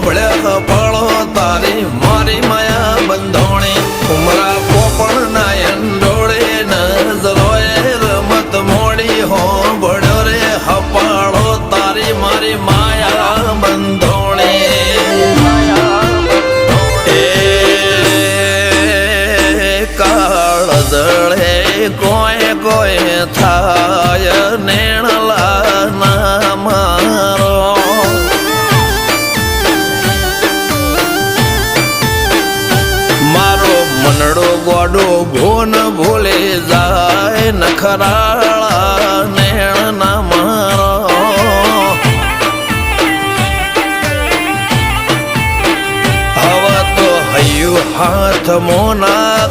ભળ્યા પાળો તારી મારી માયા બંધોણી ઉમરા પોપણ નાયન ડોળે નજરોએ રમત મોડી હો ભળ્યો રે હપાળો તારી મારી માયા બંધોણી એ કાળ દળે કોઈ કોઈ થાય નેણલા ના મારો મારો મનડો ગોડો ભોન ભૂલે જાય નખરાળા નેણ ના મારો હવે તો હૈયું હાથ મોના